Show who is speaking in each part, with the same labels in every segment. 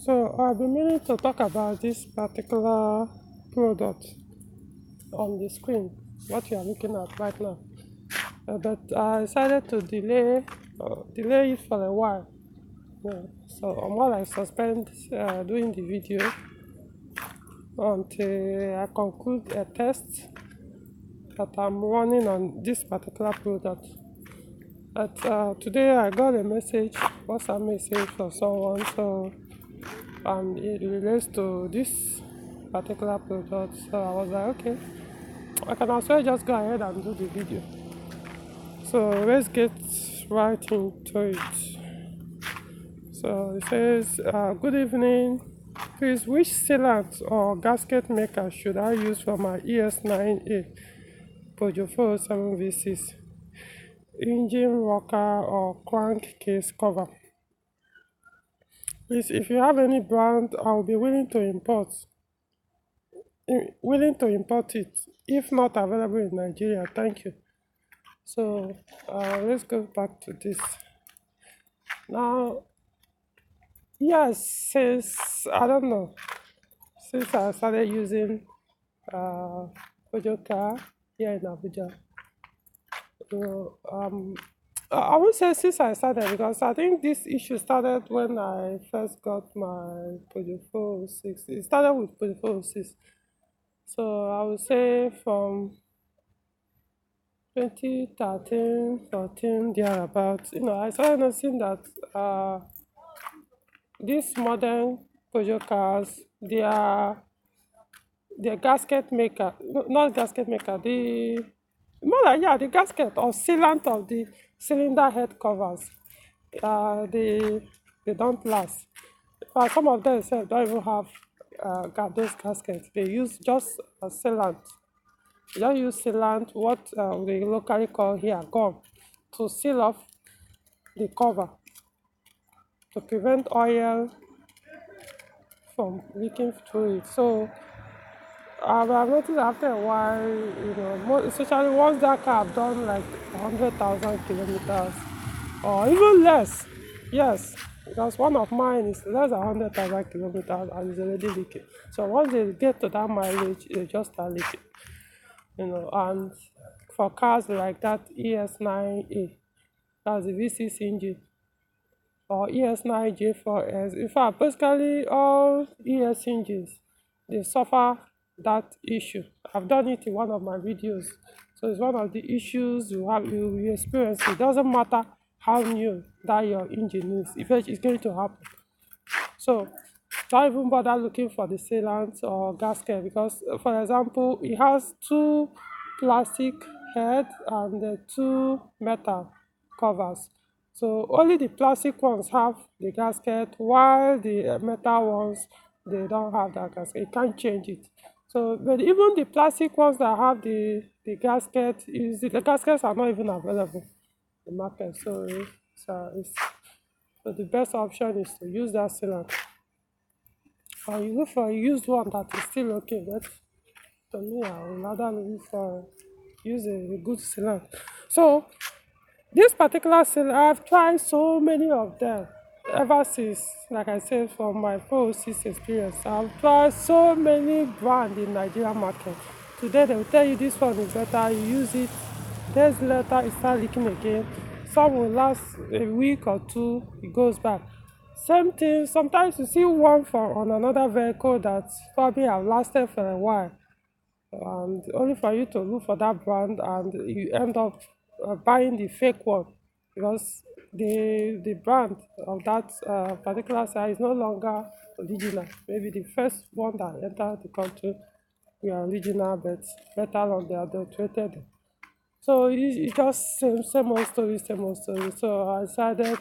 Speaker 1: So I've been meaning to talk about this particular product on the screen, what you are looking at right now. But I decided to delay it for a while. So I'm more like suspend doing the video until I conclude a test that I'm running on this particular product. But today I got a message, WhatsApp message from someone, so it relates to this particular product. So I was like, okay, I can also just go ahead and do the video. So let's get right into it. So it says, good evening. Please, which sealant or gasket maker should I use for my ES9A Peugeot 407 V6 engine rocker or crankcase cover? Please, if you have any brand, I'll be willing to import it. If not available in Nigeria, thank you. So let's go back to this. Now, yes, since I don't know, since I started using Peugeot car here in Abuja, I would say since I started, because I think this issue started when I first got my Peugeot 406. It started with Peugeot 406. So I would say from 2013, 14, thereabouts, I started noticing that these modern Peugeot cars, their gasket maker, not gasket maker, the gasket or sealant of the cylinder head covers, they don't last. Some of them don't even have those gaskets. They use just a sealant. They don't use sealant, what we locally call here gum, to seal off the cover to prevent oil from leaking through it. So I've noticed after a while, especially once that car have done like 100,000 kilometers or even less. Yes, because one of mine is less than 100,000 kilometers and is already leaking. So once they get to that mileage, they just start leaking. And for cars like that ES9A, that's the V6 engine, or ES9J4S. In fact, basically all ES engines, they suffer that issue. I've done it in one of my videos. So it's one of the issues you experience. It doesn't matter how new that your engine is, it's going to happen. So don't even bother looking for the sealant or gasket, because for example, it has two plastic head and the two metal covers. So only the plastic ones have the gasket, while the metal ones, they don't have that gasket. You can't change it. So, but even the plastic ones that have the gasket, the gaskets are not even available in the market. So the best option is to use that sealant. Or you look for a used one that is still okay, but to me, I would rather use a good sealant. So this particular sealant, I've tried so many of them ever since, like I said, from my 406 experience. I've tried so many brands in Nigerian market. Today they will tell you this one is better, you use it, days later it starts leaking again. Some will last a week or two, it goes back. Same thing, sometimes you see one on another vehicle that probably have lasted for a while, and only for you to look for that brand and you end up buying the fake one, because the brand of that particular size is no longer original. Maybe the first one that entered the country were original, but later on they adulterated. So it just same old story, same old story. So I decided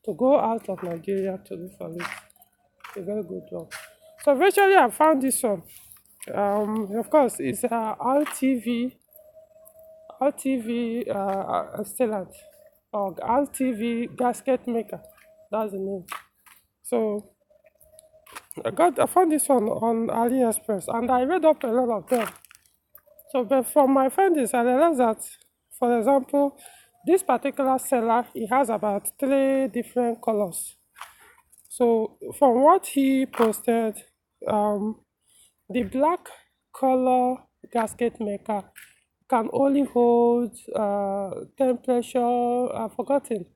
Speaker 1: to go out of Nigeria to look for it. A very good one. So eventually I found this one. Of course, it's RTV sealant, or RTV gasket maker. That's the name. So I found this one on AliExpress, and I read up a lot of them. So, but from my findings, I realized that, for example, this particular seller, it has about 3 different colors. So from what he posted, um, the black color gasket maker can only hold temperature, I've forgotten,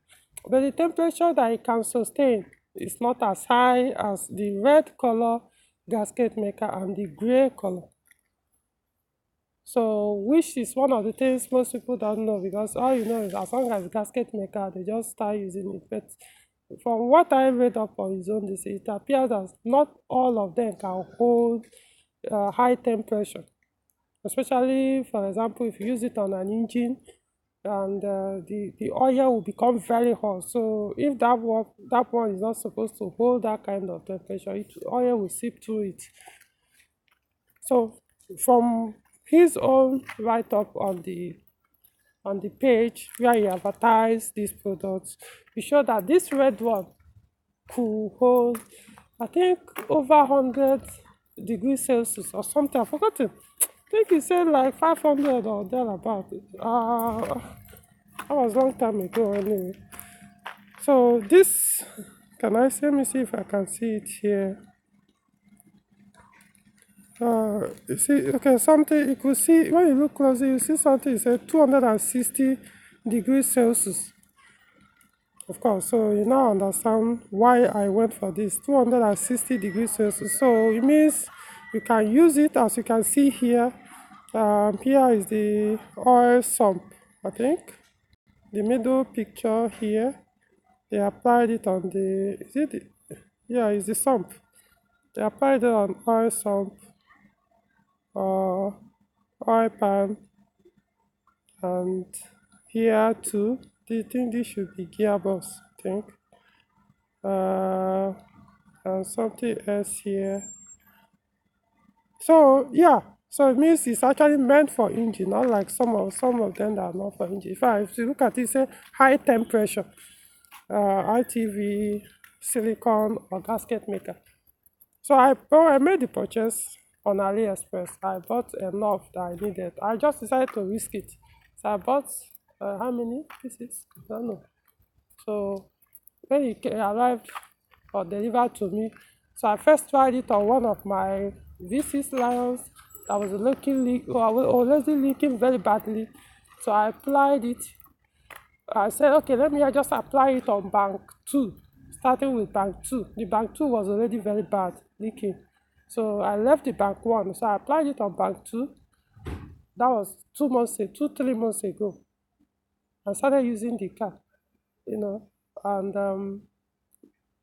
Speaker 1: but the temperature that it can sustain is not as high as the red color gasket maker and the gray color. So, which is one of the things most people don't know, because all you know is as long as gasket maker, they just start using it. But from what I read up on his own, this it appears that not all of them can hold high temperature, especially for example if you use it on an engine, and the oil will become very hot. So if that one is not supposed to hold that kind of temperature, oil will seep through it. So from his own write-up on the page where he advertised these products, he showed that this red one could hold, I think, over 100 degrees Celsius or something. I've forgotten. I think he said like 500 or thereabout. That was a long time ago anyway. So this, let me see if I can see it here. You see, okay, something you could see when you look closely, you see something. It said 260 degrees Celsius. Of course, so you now understand why I went for this 260 degrees Celsius. So it means you can use it, as you can see here. Here is the oil sump, I think. The middle picture here, they applied it on the, is it the, yeah, it's the sump. They applied it on oil sump or oil pan, and here too. Do you think this should be gearbox? I think. And something else here. So yeah, so it means it's actually meant for engine, not like some of them that are not for engine. If you look at it, say high temperature, RTV, silicone, or gasket maker. So I made the purchase on AliExpress. I bought enough that I needed. I just decided to risk it. So I bought how many pieces? I don't know. So when it arrived or delivered to me, so I first tried it on one of my V6 Lions that was already leaking very badly. So I applied it. I said, okay, let me just apply it on bank 2, starting with bank 2. The bank 2 was already very bad, leaking. So I left the bank 1. So I applied it on bank 2. That was 3 months ago. I started using the car, and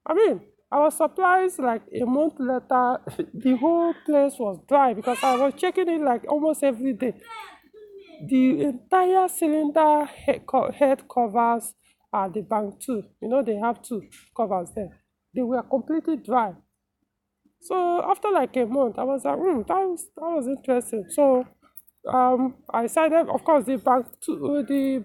Speaker 1: I mean, I was surprised like a month later, the whole place was dry because I was checking it like almost every day. The entire cylinder head covers at the bank 2, they have 2 covers there. They were completely dry. So after like a month, I was like, that was interesting. So I decided, of course, the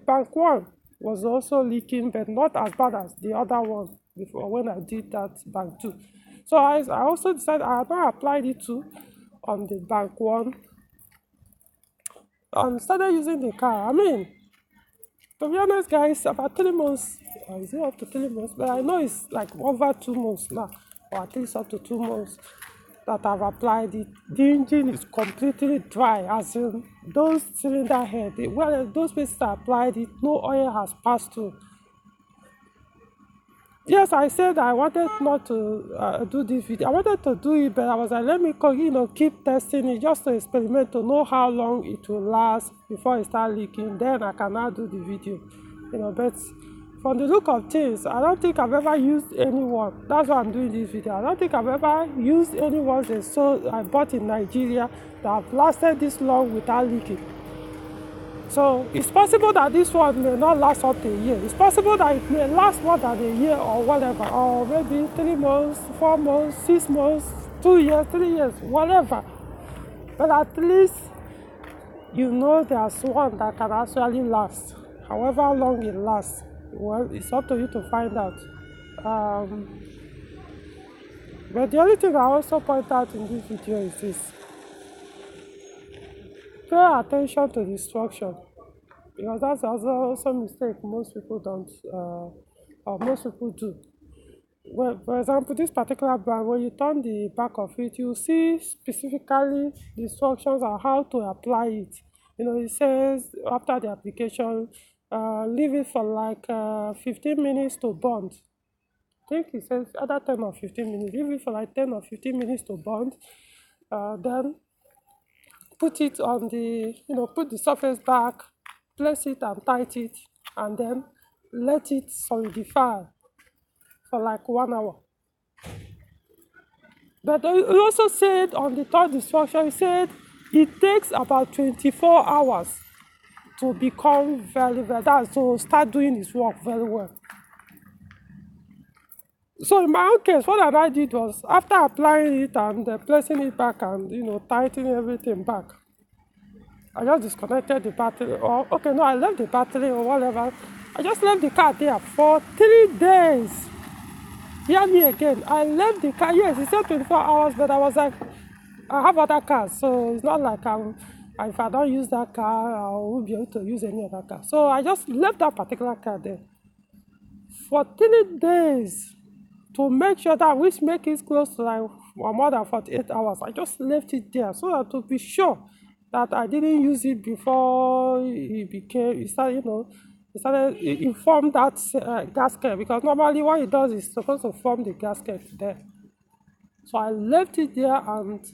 Speaker 1: bank 1 was also leaking, but not as bad as the other one before when I did that bank 2. So I also decided I had not applied it to on the bank 1 and started using the car. I mean, to be honest, guys, about 3 months, or is it up to 3 months? But I know it's like over 2 months now, or at least up to 2 months that I've applied it. The engine is completely dry, as in those cylinder head, those places I applied it, no oil has passed through. Yes, I said I wanted not to do this video. I wanted to do it, but I was like, let me keep testing it just to experiment to know how long it will last before it start leaking. Then I can now do the video. But from the look of things, I don't think I've ever used anyone. That's why I'm doing this video. I don't think I've ever used anyone I bought in Nigeria that have lasted this long without leaking. So it's possible that this one may not last up to a year. It's possible that it may last more than a year or whatever, or maybe 3 months, 4 months, 6 months, 2 years, 3 years, whatever. But at least there's one that can actually last. However long it lasts, well, it's up to you to find out. But the only thing I also point out in this video is this. Pay attention to the instruction, because that's also a mistake most people don't, or most people do. Well, for example, this particular brand, when you turn the back of it, you see specifically the instructions on how to apply it. It says after the application, leave it for like 15 minutes to bond. I think it says either 10 or 15 minutes. Leave it for like 10 or 15 minutes to bond. Then put it on put the surface back, place it and tight it, and then let it solidify for like 1 hour. But he also said on the third instruction, he said it takes about 24 hours to become very, very, that's to start doing his work very well. So in my own case, what I did was after applying it and placing it back and tightening everything back, I just disconnected the battery. Or okay, no, I left the battery or whatever. I just left the car there for 3 days. Hear me again. I left the car. Yes, it said 24 hours, but I was like, I have other cars, so it's not like if I don't use that car, I won't be able to use any other car. So I just left that particular car there for 3 days to make sure that which make it close to like more than 48 hours. I just left it there so that to be sure that I didn't use it before it formed that gasket, because normally what it does is supposed to form the gasket there. So I left it there and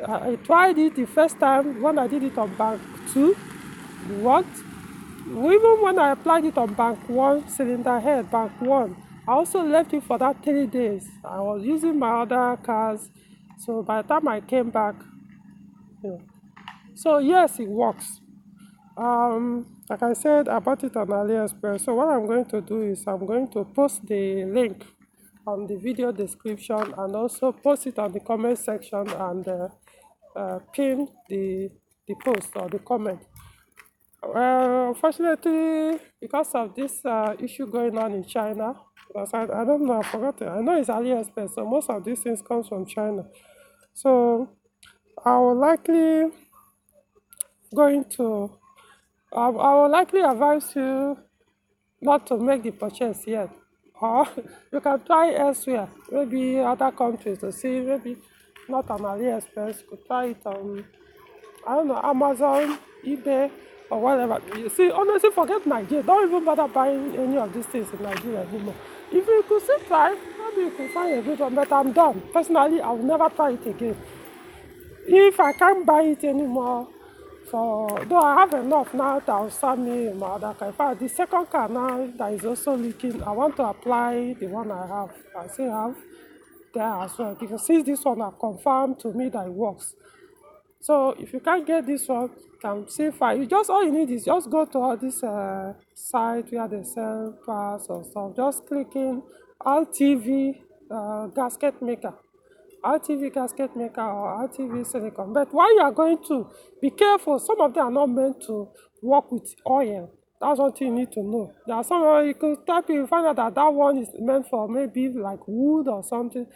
Speaker 1: I tried it the first time when I did it on bank 2. It worked. Even when I applied it on bank 1, cylinder head, bank 1, I also left it for that 3 days. I was using my other cars. So by the time I came back, so yes, it works. Like I said, I bought it on AliExpress. So what I'm going to do is I'm going to post the link on the video description and also post it on the comment section and pin the post or the comment. Unfortunately, because of this issue going on in China, because I don't know, I forgot it. I know it's AliExpress, so most of these things comes from China. So I will likely going to, I will likely advise you not to make the purchase yet. Or you can try elsewhere, maybe other countries to see, maybe not on AliExpress, you could try it on, I don't know, Amazon, eBay, or whatever. You see, honestly, forget Nigeria. Don't even bother buying any of these things in Nigeria anymore. If you could still try, maybe you could find a good one, but I'm done. Personally, I will never try it again. If I can't buy it anymore, though I have enough now that will serve me in my other car. In fact, the second car now that is also leaking, I want to apply the one I still have there as well, because since this one are confirmed to me that it works. So if you can't get this one, you can still find. All you need is just go to all this site where they sell parts or stuff. Just click in RTV gasket maker. RTV gasket maker or RTV silicone. But while you are going to, be careful. Some of them are not meant to work with oil. That's one thing you need to know. There are some you could type in, you find out that one is meant for maybe like wood or something.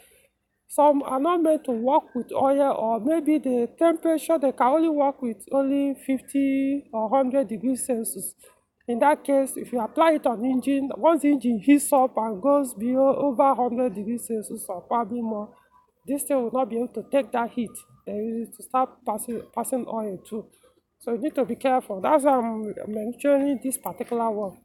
Speaker 1: Some are not meant to work with oil, or maybe the temperature, they can only work with only 50 or 100 degrees Celsius. In that case, if you apply it on engine, once the engine heats up and goes below over 100 degrees Celsius or probably more, this thing will not be able to take that heat. Then you need to start passing oil too. So you need to be careful. That's why I'm mentioning this particular one.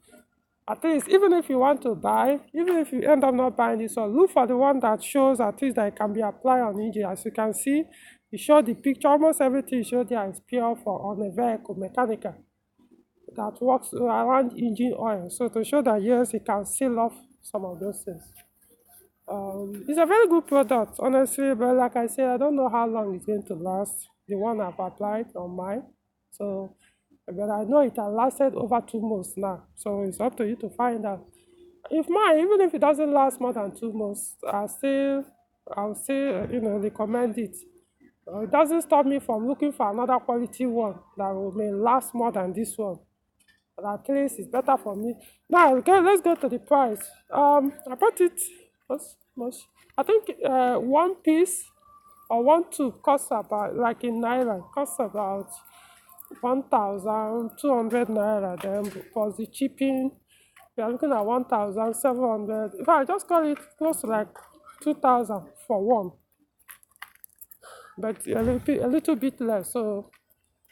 Speaker 1: At least, even if you want to buy, even if you end up not buying this one, look for the one that shows at least that it can be applied on engine. As you can see, you show the picture, almost everything you show there is pure for on a vehicle, mechanical, that works around engine oil. So to show that yes, it can seal off some of those things. It's a very good product, honestly, but like I said, I don't know how long it's going to last. The one I've applied on mine. So, but I know it has lasted over 2 months now. So it's up to you to find out. If mine, even if it doesn't last more than 2 months, I'll still, recommend it. It doesn't stop me from looking for another quality one that may last more than this one. But at least it's better for me. Now, okay, let's go to the price. I bought it. What's much? I think one piece or one tube costs about, like in naira, costs about 1,200 naira. Then plus the shipping, you are looking at 1,700. If I just call it close to like 2,000 for one, but a little bit less. So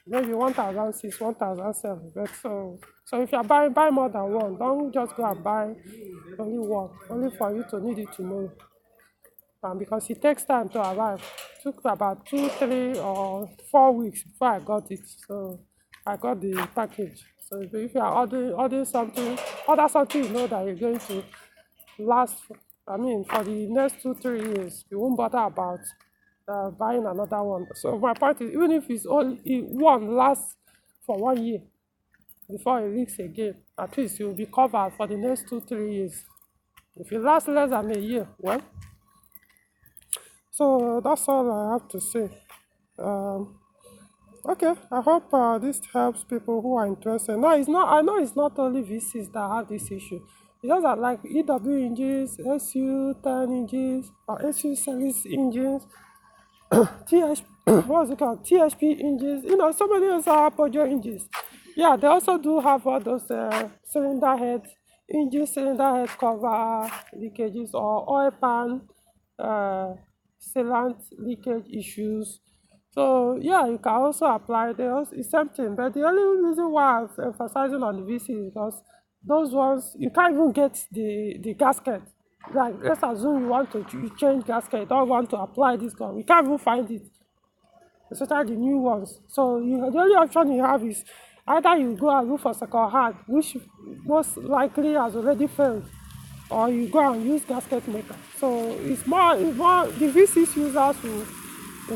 Speaker 1: maybe 1,006, 1,007. But so if you're buy more than one, don't just go and buy only one, only for you to need it tomorrow. Because it takes time to arrive. It took about 2, 3, or 4 weeks before I got it. So I got the package. So if you are ordering something, order something you know that you're going to last. I mean, for the next 2, 3 years, you won't bother about buying another one. So my point is, even if it's only one lasts for 1 year before it leaks again, at least you'll be covered for the next 2, 3 years. If it lasts less than a year, well. So that's all I have to say. Okay, I hope this helps people who are interested. No, it's not. I know it's not only VCs that have this issue. It's just that like EW engines, SU10 engines, or SU series engines, TH, what's it called? THP engines. So many other Peugeot engines. Yeah, they also do have all those cylinder head cover leakages, or oil pan sealant leakage issues. So yeah, you can also apply those. It's something, but the only reason why I'm emphasizing on the VC is because those ones you can't even get the gasket. Like, let's assume you change gasket, you don't want to apply this gun. We can't even find it, especially the new ones. So the only option you have is either you go and look for second hand, which most likely has already failed, or you go and use gasket maker. So it's more the VCs users will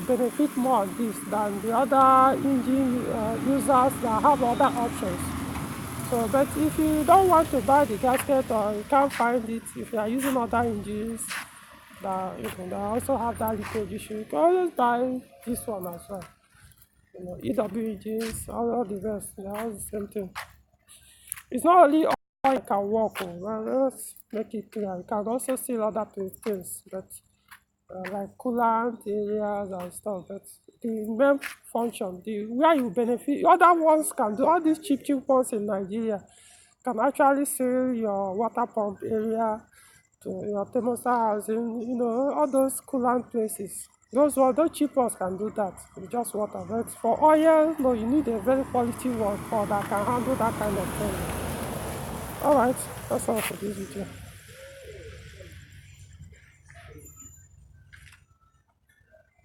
Speaker 1: benefit more of this than the other engine users that have other options. So, but if you don't want to buy the gasket, or you can't find it, if you are using other engines that also have that leakage issue, you can always buy this one as well. EW engines, all the rest, they are all the same thing. It's not only oil you can work on. Well, let's make it clear. You can also seal other things, but like coolant areas and stuff. But the main function, where you benefit, other ones can do. All these cheap ones in Nigeria can actually seal your water pump area, to your thermostat housing, all those coolant places. Those cheap ones can do that with just water. But for oil, no, you need a very quality one that can handle that kind of thing. Alright, that's all for this video.